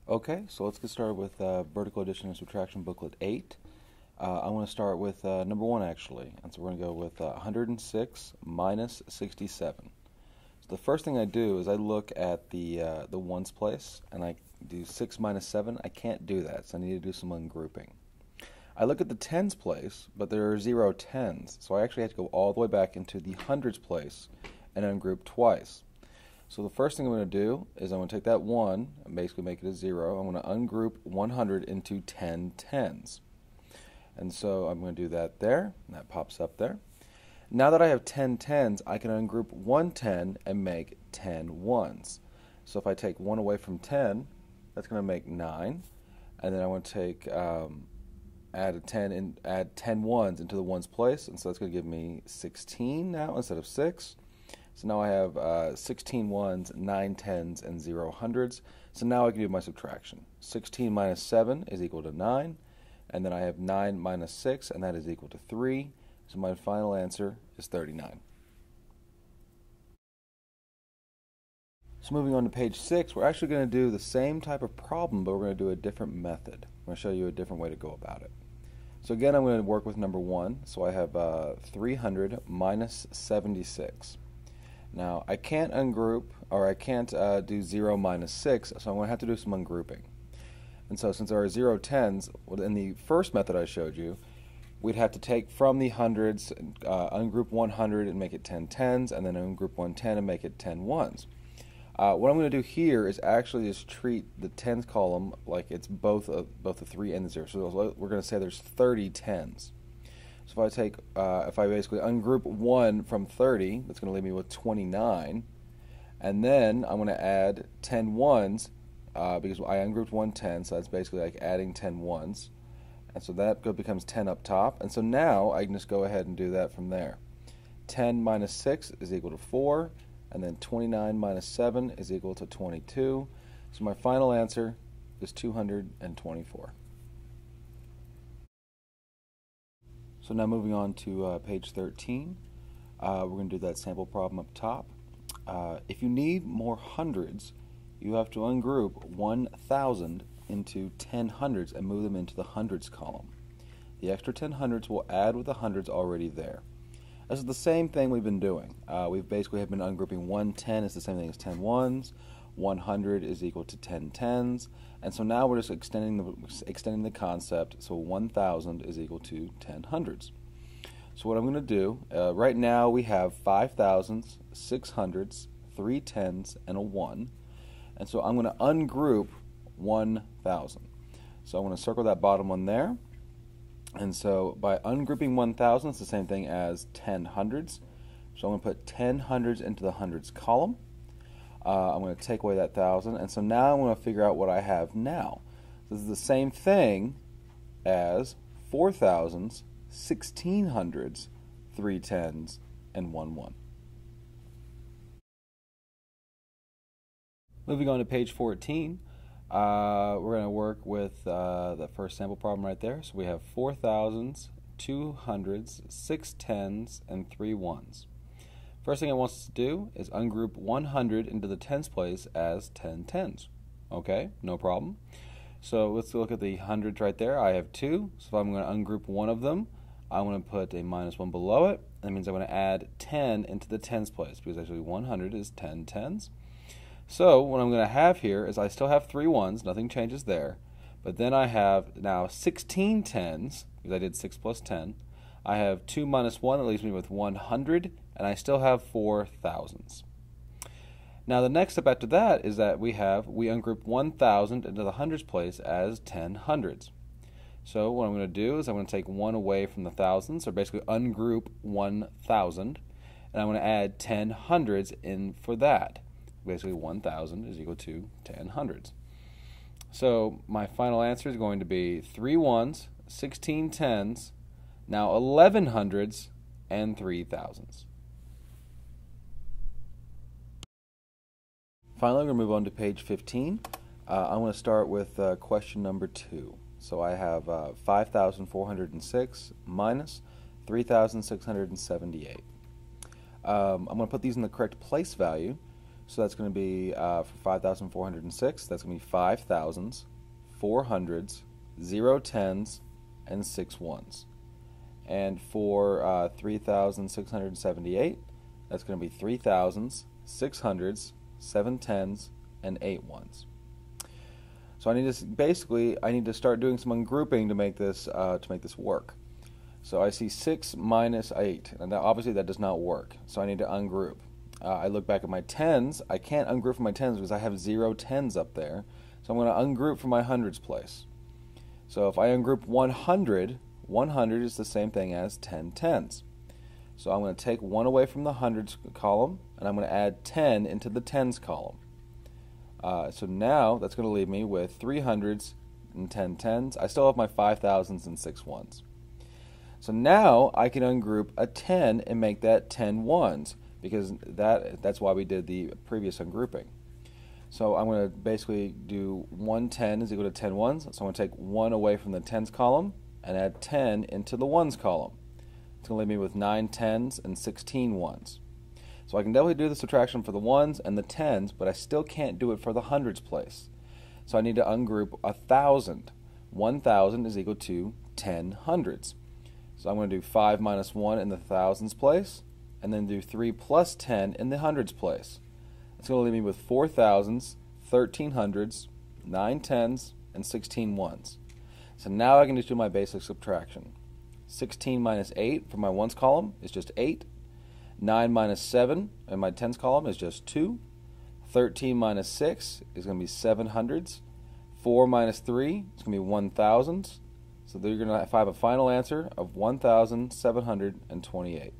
Okay, so let's get started with vertical addition and subtraction booklet 8. I want to start with number 1 actually, and so we're going to go with 106 minus 67. So the first thing I do is I look at the ones place, and I do 6 minus 7. I can't do that, so I need to do some ungrouping. I look at the tens place, but there are 0 tens, so I actually have to go all the way back into the hundreds place and ungroup twice. So the first thing I'm going to do is I'm going to take that 1 and basically make it a 0. I'm going to ungroup 100 into 10 tens. And so I'm going to do that there, and that pops up there. Now that I have 10 tens, I can ungroup 1 10 and make 10 ones. So if I take 1 away from 10, that's going to make 9. And then I want to take, add 10 ones into the ones place, and so that's going to give me 16 now instead of 6. So now I have 16 ones, 9 tens, and 0 hundreds. So now I can do my subtraction. 16 minus 7 is equal to 9. And then I have 9 minus 6, and that is equal to 3. So my final answer is 39. So moving on to page 6, we're actually going to do the same type of problem, but we're going to do a different method. I'm going to show you a different way to go about it. So again, I'm going to work with number 1. So I have 300 minus 76. Now, I can't ungroup, or I can't do 0 minus 6, so I'm going to have to do some ungrouping. And so since there are 0 tens, in the first method I showed you, we'd have to take from the hundreds, ungroup 100 and make it 10 tens, and then ungroup 110 and make it 10 ones. What I'm going to do here is actually just treat the tens column like it's both the 3 and the 0. So we're going to say there's 30 tens. So if I basically ungroup 1 from 30, that's going to leave me with 29. And then I'm going to add 10 ones because I ungrouped 110, so that's basically like adding 10 ones. And so that becomes 10 up top. And so now I can just go ahead and do that from there. 10 minus 6 is equal to 4, and then 29 minus 7 is equal to 22. So my final answer is 224. So now moving on to page 13, we're going to do that sample problem up top. If you need more hundreds, you have to ungroup 1,000 into 10 hundreds and move them into the hundreds column. The extra 10 hundreds will add with the hundreds already there. This is the same thing we've been doing. We've basically been ungrouping 110 is the same thing as 10 ones, 100 is equal to 10 tens, and so now we're just extending the concept, so 1,000 is equal to 10 hundreds. So what I'm going to do, right now we have 5 thousands, 6 hundreds, 3 tens, and a 1, and so I'm going to ungroup 1,000. So I'm going to circle that bottom one there, and so by ungrouping 1,000, it's the same thing as 10 hundreds, so I'm going to put 10 hundreds into the hundreds column. I'm going to take away that 1,000, and so now I'm going to figure out what I have now. This is the same thing as 4 thousands, 16 hundreds, 3 tens, and 1 1. Moving on to page 14, we're going to work with the first sample problem right there. So we have 4 thousands, 2 hundreds, 6 tens, and 3 ones. First thing I want us to do is ungroup 100 into the tens place as 10 tens. Okay, no problem. So let's look at the hundreds right there. I have 2, so if I'm going to ungroup one of them, I'm going to put a minus 1 below it. That means I'm going to add 10 into the tens place, because actually 100 is 10 tens. So what I'm going to have here is I still have 3 ones, nothing changes there, but then I have now 16 tens, because I did 6 plus 10. I have 2 minus 1, that leaves me with 100, and I still have 4 thousands. Now the next step after that is that we ungroup 1,000 into the hundreds place as 10 hundreds. So what I'm going to do is I'm going to take 1 away from the thousands, so basically ungroup 1,000, and I'm going to add 10 hundreds in for that. Basically 1,000 is equal to 10 hundreds. So my final answer is going to be 3 ones, 16 tens, now 11 hundreds, and 3 thousands. Finally, we're going to move on to page 15. I want to start with question number 2. So I have 5,406 minus 3,678. I'm going to put these in the correct place value. So that's going to be for 5,406, that's going to be 5 thousands, 4 hundreds, 0 tens, and 6 ones. And for 3,678, that's going to be 3 thousands, 6 hundreds, 7 tens, and 8 ones. So I need to start doing some ungrouping to make this work. So I see 6 minus 8, and obviously that does not work. So I need to ungroup. I look back at my tens. I can't ungroup from my tens because I have 0 tens up there. So I'm going to ungroup from my hundreds place. So if I ungroup 100, 100 is the same thing as 10 tens. So I'm going to take 1 away from the hundreds column, and I'm going to add 10 into the tens column. So now that's going to leave me with 3 hundreds and 10 tens. I still have my 5 thousands and 6 ones. So now I can ungroup a 10 and make that 10 ones, because that's why we did the previous ungrouping. So I'm going to basically do 1 10 is equal to 10 ones. So I'm going to take 1 away from the tens column and add 10 into the ones column. It's going to leave me with 9 tens and 16 ones. So I can definitely do the subtraction for the ones and the tens, but I still can't do it for the hundreds place. So I need to ungroup 1,000. 1,000 is equal to 10 hundreds. So I'm going to do 5 minus 1 in the thousands place, and then do 3 plus 10 in the hundreds place. It's going to leave me with 4 thousands, 13 hundreds, 9 tens, and 16 ones. So now I can just do my basic subtraction. 16 minus 8 for my ones column is just 8. 9 minus 7 in my tens column is just 2. 13 minus 6 is going to be 7 hundreds. 4 minus 3 is going to be 1,000. So you're going to have a final answer of 1,728.